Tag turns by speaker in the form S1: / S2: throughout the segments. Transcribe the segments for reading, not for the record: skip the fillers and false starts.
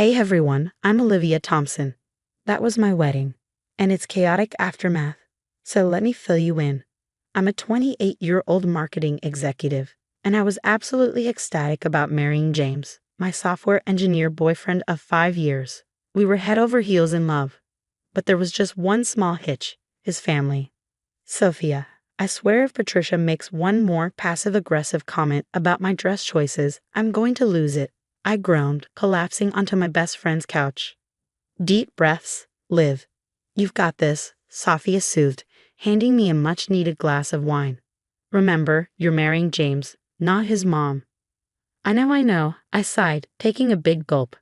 S1: Hey everyone, I'm Olivia Thompson. That was my wedding, and its chaotic aftermath. So let me fill you in. I'm a 28-year-old marketing executive, and I was absolutely ecstatic about marrying James, my software engineer boyfriend of 5 years. We were head over heels in love. But there was just one small hitch: his family. Sophia, I swear if Patricia makes one more passive-aggressive comment about my dress choices, I'm going to lose it. I groaned, collapsing onto my best friend's couch. Deep breaths. Liv. You've got this, Sophia soothed, handing me a much-needed glass of wine. Remember, you're marrying James, not his mom. I know, I sighed, taking a big gulp.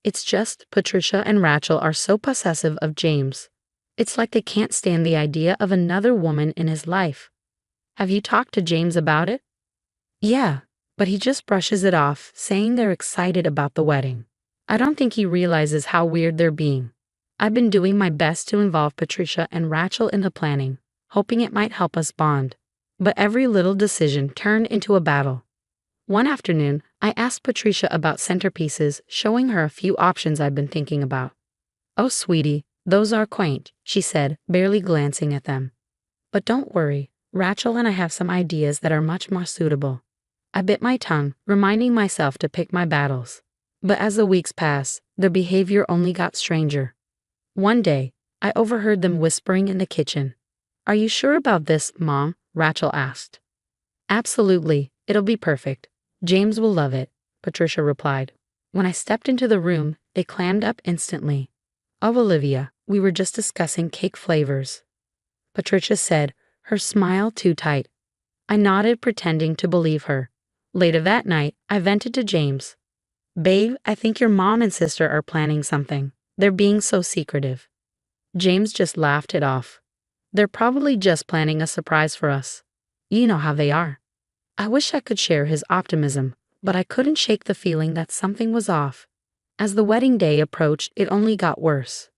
S1: It's just Patricia and Rachel are so possessive of James. It's like they can't stand the idea of another woman in his life. Have you talked to James about it? Yeah, but he just brushes it off, saying they're excited about the wedding. I don't think he realizes how weird they're being. I've been doing my best to involve Patricia and Rachel in the planning, hoping it might help us bond. But every little decision turned into a battle. One afternoon, I asked Patricia about centerpieces, showing her a few options I'd been thinking about. Oh, sweetie, those are quaint, she said, barely glancing at them. But don't worry, Rachel and I have some ideas that are much more suitable. I bit my tongue, reminding myself to pick my battles. But as the weeks passed, their behavior only got stranger. One day, I overheard them whispering in the kitchen. Are you sure about this, Mom? Rachel asked. Absolutely, it'll be perfect. James will love it, Patricia replied. When I stepped into the room, they clammed up instantly. Oh, Olivia, we were just discussing cake flavors, Patricia said, her smile too tight. I nodded, pretending to believe her. Later that night, I vented to James. Babe, I think your mom and sister are planning something. They're being so secretive. James just laughed it off. They're probably just planning a surprise for us. You know how they are. I wish I could share his optimism, but I couldn't shake the feeling that something was off. As the wedding day approached, it only got worse.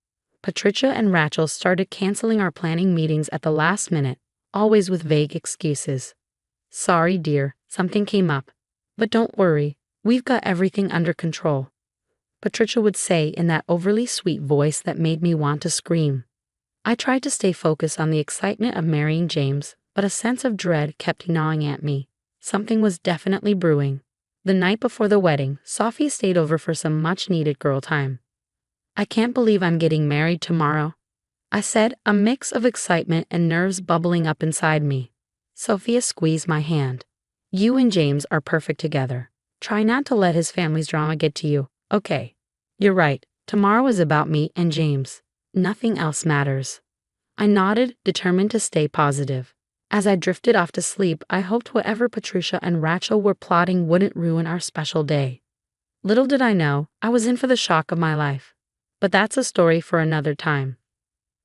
S1: Patricia and Rachel started canceling our planning meetings at the last minute, always with vague excuses. Sorry, dear, something came up. But don't worry, we've got everything under control, Patricia would say in that overly sweet voice that made me want to scream. I tried to stay focused on the excitement of marrying James, but a sense of dread kept gnawing at me. Something was definitely brewing. The night before the wedding, Sophie stayed over for some much-needed girl time. I can't believe I'm getting married tomorrow, I said, a mix of excitement and nerves bubbling up inside me. Sophia squeezed my hand. You and James are perfect together. Try not to let his family's drama get to you, okay? You're right, tomorrow is about me and James. Nothing else matters. I nodded, determined to stay positive. As I drifted off to sleep, I hoped whatever Patricia and Rachel were plotting wouldn't ruin our special day. Little did I know, I was in for the shock of my life. But that's a story for another time.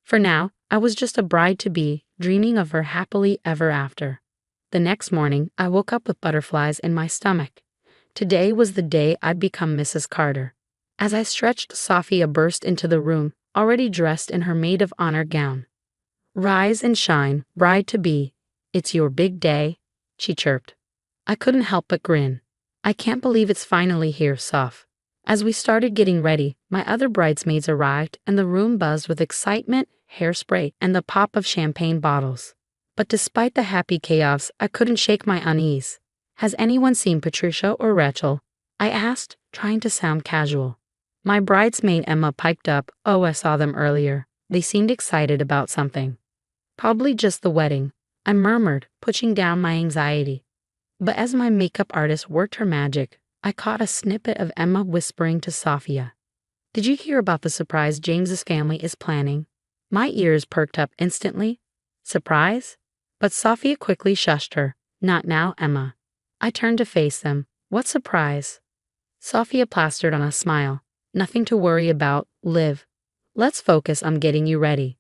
S1: For now, I was just a bride-to-be, dreaming of her happily ever after. The next morning, I woke up with butterflies in my stomach. Today was the day I'd become Mrs. Carter. As I stretched, Sophia burst into the room, already dressed in her maid of honor gown. Rise and shine, bride-to-be. It's your big day, she chirped. I couldn't help but grin. I can't believe it's finally here, Soph. As we started getting ready, my other bridesmaids arrived and the room buzzed with excitement, hairspray, and the pop of champagne bottles. But despite the happy chaos, I couldn't shake my unease. Has anyone seen Patricia or Rachel? I asked, trying to sound casual. My bridesmaid Emma piped up, oh, I saw them earlier. They seemed excited about something. Probably just the wedding, I murmured, pushing down my anxiety. But as my makeup artist worked her magic, I caught a snippet of Emma whispering to Sophia. Did you hear about the surprise James's family is planning? My ears perked up instantly. Surprise? But Sophia quickly shushed her. Not now, Emma. I turned to face them. What surprise? Sophia plastered on a smile. Nothing to worry about, Liv. Let's focus on getting you ready.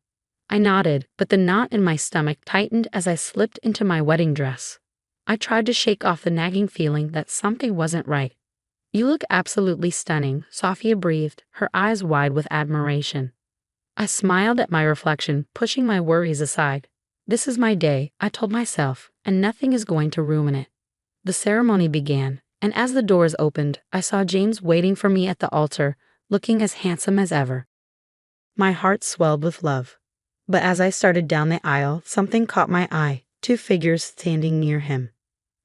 S1: I nodded, but the knot in my stomach tightened as I slipped into my wedding dress. I tried to shake off the nagging feeling that something wasn't right. You look absolutely stunning, Sophia breathed, her eyes wide with admiration. I smiled at my reflection, pushing my worries aside. This is my day, I told myself, and nothing is going to ruin it. The ceremony began, and as the doors opened, I saw James waiting for me at the altar, looking as handsome as ever. My heart swelled with love. But as I started down the aisle, something caught my eye, two figures standing near him.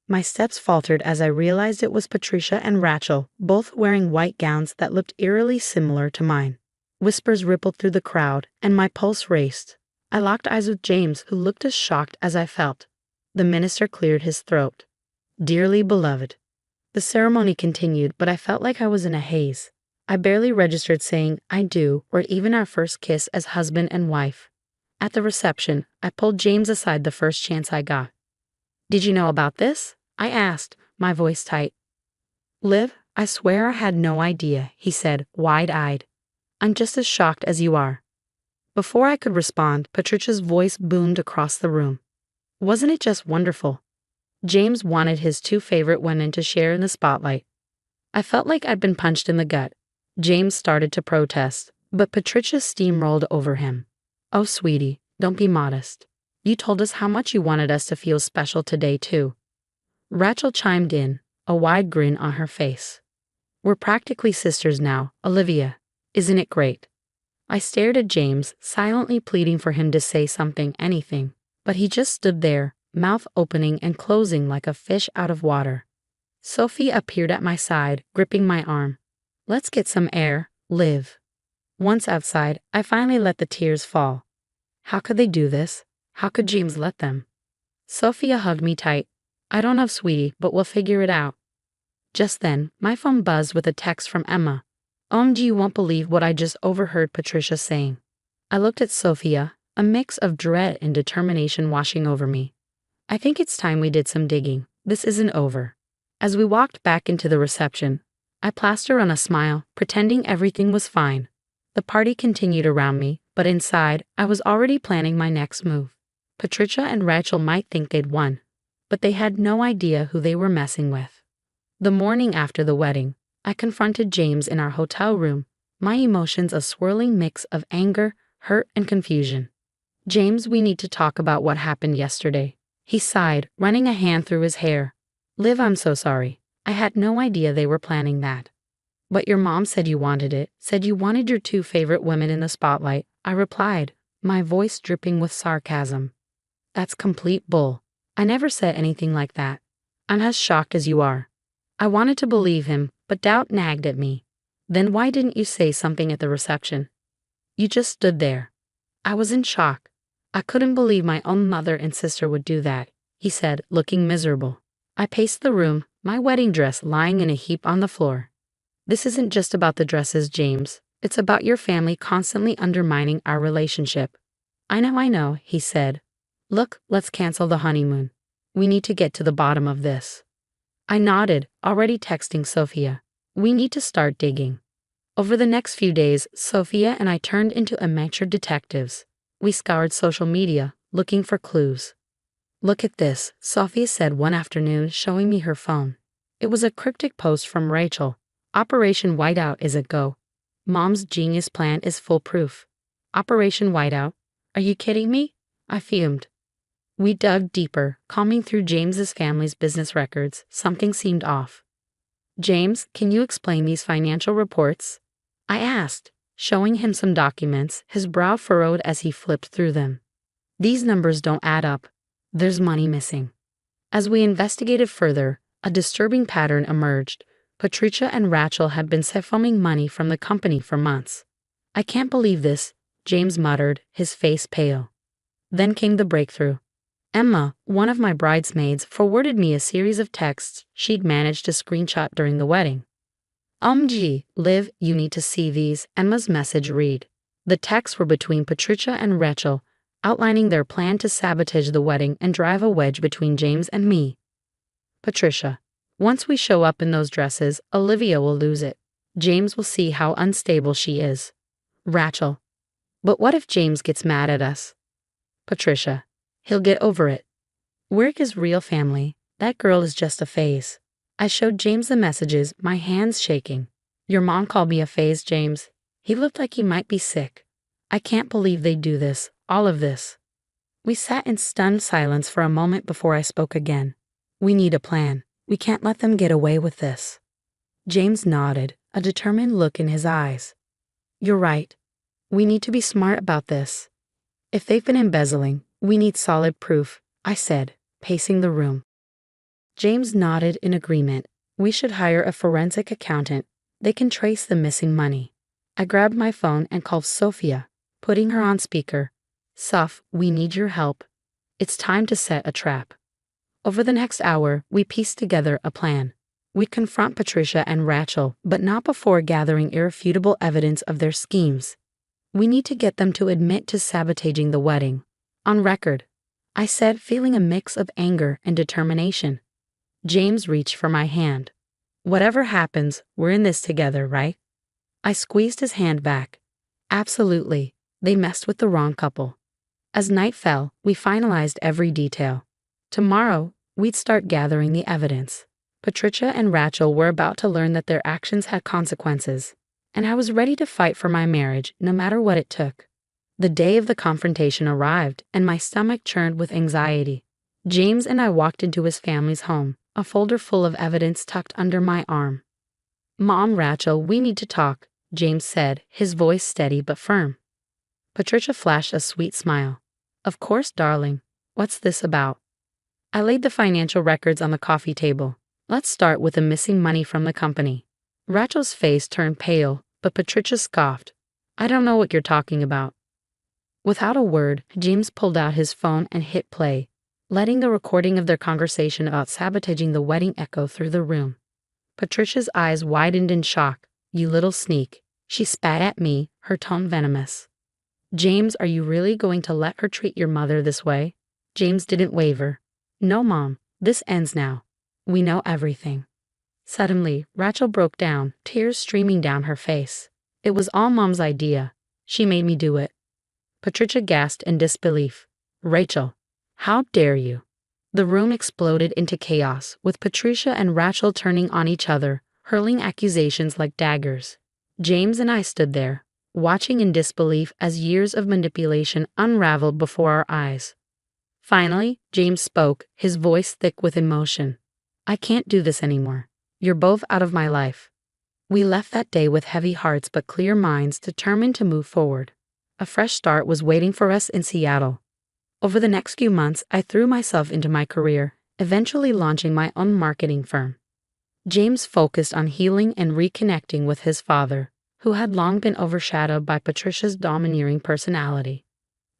S1: My steps faltered as I realized it was Patricia and Rachel, both wearing white gowns that looked eerily similar to mine. Whispers rippled through the crowd, and my pulse raced. I locked eyes with James, who looked as shocked as I felt. The minister cleared his throat. Dearly beloved. The ceremony continued, but I felt like I was in a haze. I barely registered saying "I do" or even our first kiss as husband and wife. At the reception, I pulled James aside the first chance I got. "Did you know about this?" I asked, my voice tight. "Liv, I swear I had no idea," he said, wide-eyed. "I'm just as shocked as you are." Before I could respond, Patricia's voice boomed across the room. "Wasn't it just wonderful?" James wanted his two favorite women to share in the spotlight. I felt like I'd been punched in the gut. James started to protest, but Patricia steamrolled over him. "Oh, sweetie, don't be modest. You told us how much you wanted us to feel special today, too." Rachel chimed in, a wide grin on her face. "We're practically sisters now, Olivia. Isn't it great?" I stared at James, silently pleading for him to say something, anything, but he just stood there, mouth opening and closing like a fish out of water. Sophie appeared at my side, gripping my arm. "Let's get some air, Liv." Once outside, I finally let the tears fall. How could they do this? How could James let them? Sophia hugged me tight. "I don't know, sweetie, but we'll figure it out." Just then, my phone buzzed with a text from Emma. "OMG, you won't believe what I just overheard Patricia saying." I looked at Sophia, a mix of dread and determination washing over me. "I think it's time we did some digging. This isn't over." As we walked back into the reception, I plastered on a smile, pretending everything was fine. The party continued around me, but inside, I was already planning my next move. Patricia and Rachel might think they'd won, but they had no idea who they were messing with. The morning after the wedding, I confronted James in our hotel room, my emotions a swirling mix of anger, hurt, and confusion. "James, we need to talk about what happened yesterday." He sighed, running a hand through his hair. "Liv, I'm so sorry. I had no idea they were planning that." "But your mom said you wanted it, said you wanted your two favorite women in the spotlight," I replied, my voice dripping with sarcasm. "That's complete bull. I never said anything like that. I'm as shocked as you are." I wanted to believe him, but doubt nagged at me. "Then why didn't you say something at the reception?" "You just stood there." I was in shock. I couldn't believe my own mother and sister would do that, he said, looking miserable. I paced the room, my wedding dress lying in a heap on the floor. "This isn't just about the dresses, James. It's about your family constantly undermining our relationship." I know, he said. "Look, let's cancel the honeymoon. We need to get to the bottom of this." I nodded, already texting Sophia. "We need to start digging." Over the next few days, Sophia and I turned into amateur detectives. We scoured social media, looking for clues. "Look at this," Sophia said one afternoon, showing me her phone. It was a cryptic post from Rachel. "Operation Whiteout is a go. Mom's genius plan is foolproof." Operation Whiteout? Are you kidding me? I fumed. We dug deeper, combing through James's family's business records. Something seemed off. "James, can you explain these financial reports?" I asked, showing him some documents, his brow furrowed as he flipped through them. "These numbers don't add up. There's money missing." As we investigated further, a disturbing pattern emerged. Patricia and Rachel had been siphoning money from the company for months. "I can't believe this," James muttered, his face pale. Then came the breakthrough. Emma, one of my bridesmaids, forwarded me a series of texts she'd managed to screenshot during the wedding. "OMG, Liv, you need to see these," Emma's message read. The texts were between Patricia and Rachel, outlining their plan to sabotage the wedding and drive a wedge between James and me. Patricia: "Once we show up in those dresses, Olivia will lose it. James will see how unstable she is." Rachel: "But what if James gets mad at us?" Patricia: "He'll get over it. We're his real family. That girl is just a phase." I showed James the messages, my hands shaking. "Your mom called me a phase, James. He looked like he might be sick. I can't believe they do this, all of this." We sat in stunned silence for a moment before I spoke again. "We need a plan. We can't let them get away with this." James nodded, a determined look in his eyes. You're right. We need to be smart about this. If they've been embezzling, we need solid proof, I said, pacing the room. James nodded in agreement. We should hire a forensic accountant. They can trace the missing money. I grabbed my phone and called Sophia, putting her on speaker. Soph, we need your help. It's time to set a trap. Over the next hour, we pieced together a plan. We'd confront Patricia and Rachel, but not before gathering irrefutable evidence of their schemes. We need to get them to admit to sabotaging the wedding. On record, I said, feeling a mix of anger and determination. James reached for my hand. Whatever happens, we're in this together, right? I squeezed his hand back. Absolutely. They messed with the wrong couple. As night fell, we finalized every detail. Tomorrow, we'd start gathering the evidence. Patricia and Rachel were about to learn that their actions had consequences, and I was ready to fight for my marriage no matter what it took. The day of the confrontation arrived, and my stomach churned with anxiety. James and I walked into his family's home, a folder full of evidence tucked under my arm. Mom, Rachel, we need to talk, James said, his voice steady but firm. Patricia flashed a sweet smile. Of course, darling. What's this about? I laid the financial records on the coffee table. Let's start with the missing money from the company. Rachel's face turned pale, but Patricia scoffed. I don't know what you're talking about. Without a word, James pulled out his phone and hit play, letting the recording of their conversation about sabotaging the wedding echo through the room. Patricia's eyes widened in shock. You little sneak. She spat at me, her tone venomous. James, are you really going to let her treat your mother this way? James didn't waver. No, Mom, this ends now. We know everything. Suddenly, Rachel broke down, tears streaming down her face. It was all Mom's idea. She made me do it. Patricia gasped in disbelief. Rachel, how dare you? The room exploded into chaos, with Patricia and Rachel turning on each other, hurling accusations like daggers. James and I stood there, watching in disbelief as years of manipulation unraveled before our eyes. Finally, James spoke, his voice thick with emotion. I can't do this anymore. You're both out of my life. We left that day with heavy hearts but clear minds, determined to move forward. A fresh start was waiting for us in Seattle. Over the next few months, I threw myself into my career, eventually launching my own marketing firm. James focused on healing and reconnecting with his father, who had long been overshadowed by Patricia's domineering personality.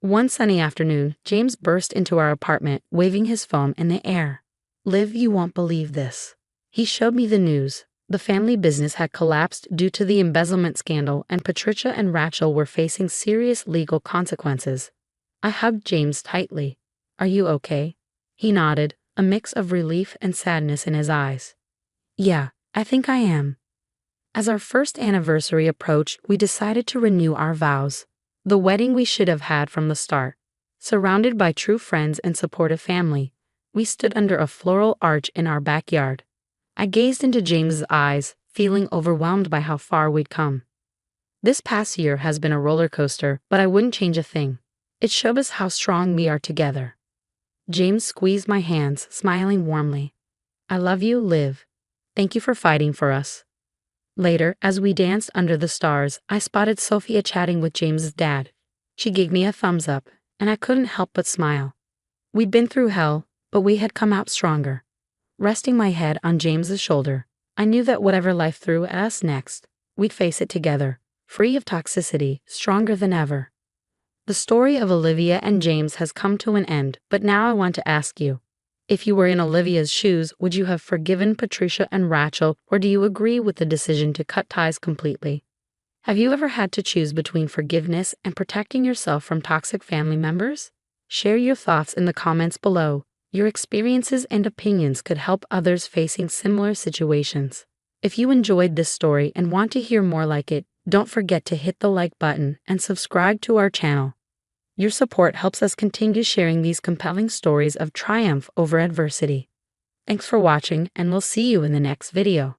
S1: One sunny afternoon, James burst into our apartment, waving his phone in the air. Liv, you won't believe this. He showed me the news. The family business had collapsed due to the embezzlement scandal, and Patricia and Rachel were facing serious legal consequences. I hugged James tightly. Are you okay? He nodded, a mix of relief and sadness in his eyes. Yeah, I think I am. As our first anniversary approached, we decided to renew our vows. The wedding we should have had from the start. Surrounded by true friends and supportive family, we stood under a floral arch in our backyard. I gazed into James's eyes, feeling overwhelmed by how far we'd come. This past year has been a roller coaster, but I wouldn't change a thing. It showed us how strong we are together. James squeezed my hands, smiling warmly. I love you, Liv. Thank you for fighting for us. Later, as we danced under the stars, I spotted Sophia chatting with James's dad. She gave me a thumbs up, and I couldn't help but smile. We'd been through hell, but we had come out stronger. Resting my head on James's shoulder, I knew that whatever life threw at us next, we'd face it together, free of toxicity, stronger than ever. The story of Olivia and James has come to an end, but now I want to ask you, if you were in Olivia's shoes, would you have forgiven Patricia and Rachel, or do you agree with the decision to cut ties completely? Have you ever had to choose between forgiveness and protecting yourself from toxic family members? Share your thoughts in the comments below. Your experiences and opinions could help others facing similar situations. If you enjoyed this story and want to hear more like it, don't forget to hit the like button and subscribe to our channel. Your support helps us continue sharing these compelling stories of triumph over adversity. Thanks for watching, and we'll see you in the next video.